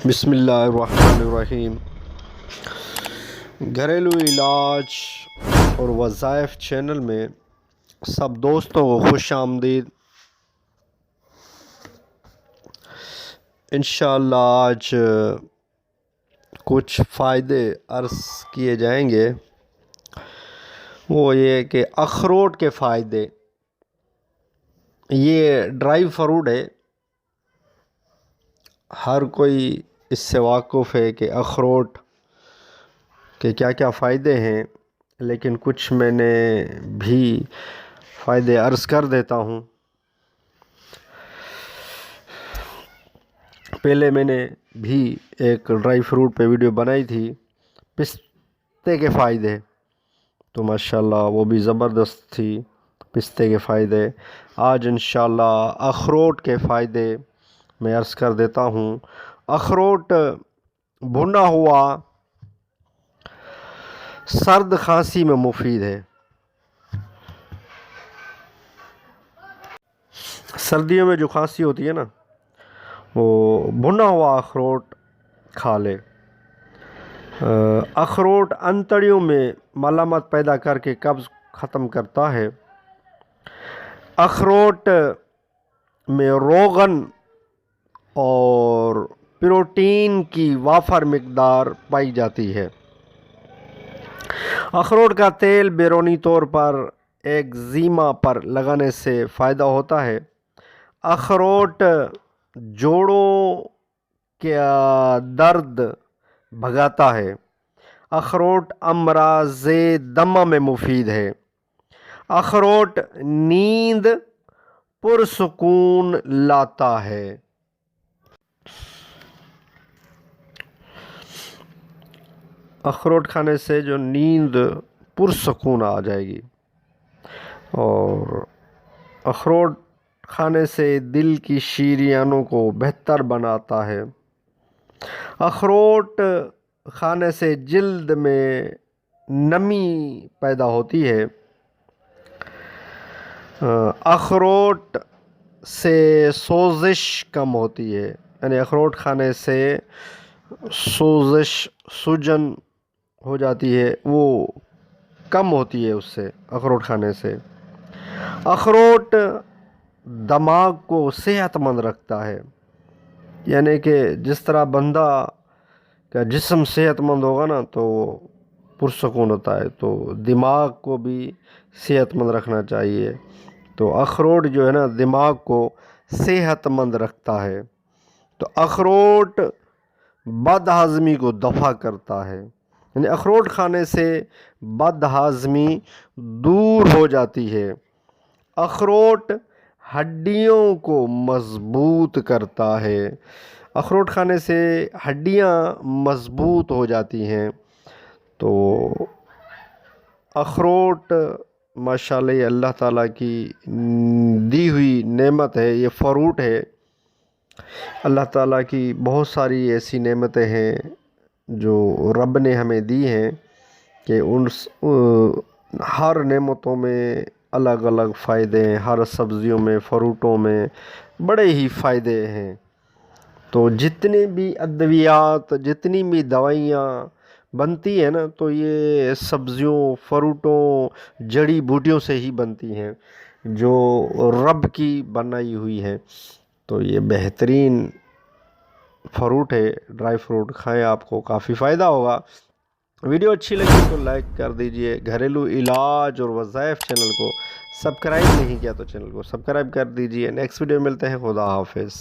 بسم اللہ الرحمن الرحیم۔ گھریلو علاج اور وظائف چینل میں سب دوستوں کو خوش آمدید۔ انشاءاللہ آج کچھ فائدے عرض کیے جائیں گے، وہ یہ کہ اخروٹ کے فائدے۔ یہ ڈرائی فروٹ ہے، ہر کوئی اس سے واقف ہے کہ اخروٹ کے کیا کیا فائدے ہیں، لیکن کچھ میں نے بھی فائدے عرض کر دیتا ہوں۔ پہلے میں نے بھی ایک ڈرائی فروٹ پہ ویڈیو بنائی تھی، پستے کے فائدے، تو ماشاءاللہ وہ بھی زبردست تھی، پستے کے فائدے۔ آج انشاءاللہ اخروٹ کے فائدے میں عرض کر دیتا ہوں۔ اخروٹ بھنا ہوا سرد کھانسی میں مفید ہے۔ سردیوں میں جو کھانسی ہوتی ہے نا، وہ بھنا ہوا اخروٹ کھا لے۔ اخروٹ انتڑیوں میں ملامت پیدا کر کے قبض ختم کرتا ہے۔ اخروٹ میں روغن اور پروٹین کی وافر مقدار پائی جاتی ہے۔ اخروٹ کا تیل بیرونی طور پر ایکزیما پر لگانے سے فائدہ ہوتا ہے۔ اخروٹ جوڑوں کا درد بھگاتا ہے۔ اخروٹ امراض دمہ میں مفید ہے۔ اخروٹ نیند پرسکون لاتا ہے۔ اخروٹ کھانے سے جو نیند پرسکون آ جائے گی، اور اخروٹ کھانے سے دل کی شریانوں کو بہتر بناتا ہے۔ اخروٹ کھانے سے جلد میں نمی پیدا ہوتی ہے۔ اخروٹ سے سوزش کم ہوتی ہے، یعنی اخروٹ کھانے سے سوجن ہو جاتی ہے، وہ کم ہوتی ہے اس سے، اخروٹ کھانے سے۔ اخروٹ دماغ کو صحت مند رکھتا ہے، یعنی کہ جس طرح بندہ کا جسم صحت مند ہوگا نا تو وہ پرسکون ہوتا ہے، تو دماغ کو بھی صحت مند رکھنا چاہیے۔ تو اخروٹ جو ہے نا دماغ کو صحت مند رکھتا ہے۔ تو اخروٹ بد ہضمی کو دفع کرتا ہے، یعنی اخروٹ کھانے سے بد ہضمی دور ہو جاتی ہے۔ اخروٹ ہڈیوں کو مضبوط کرتا ہے۔ اخروٹ کھانے سے ہڈیاں مضبوط ہو جاتی ہیں۔ تو اخروٹ ماشاءاللہ یہ اللہ تعالیٰ کی دی ہوئی نعمت ہے، یہ فروٹ ہے۔ اللہ تعالیٰ کی بہت ساری ایسی نعمتیں ہیں جو رب نے ہمیں دی ہیں کہ ہر نعمتوں میں الگ الگ فائدے ہیں، ہر سبزیوں میں، فروٹوں میں بڑے ہی فائدے ہیں۔ تو جتنی بھی ادویات، جتنی بھی دوائیاں بنتی ہیں نا، تو یہ سبزیوں، فروٹوں، جڑی بوٹیوں سے ہی بنتی ہیں جو رب کی بنائی ہوئی ہیں۔ تو یہ بہترین فروٹ ہے، ڈرائی فروٹ کھائیں، آپ کو کافی فائدہ ہوگا۔ ویڈیو اچھی لگی تو لائک کر دیجئے۔ گھریلو علاج اور وظائف چینل کو سبسکرائب نہیں کیا تو چینل کو سبسکرائب کر دیجئے۔ نیکسٹ ویڈیو ملتے ہیں، خدا حافظ۔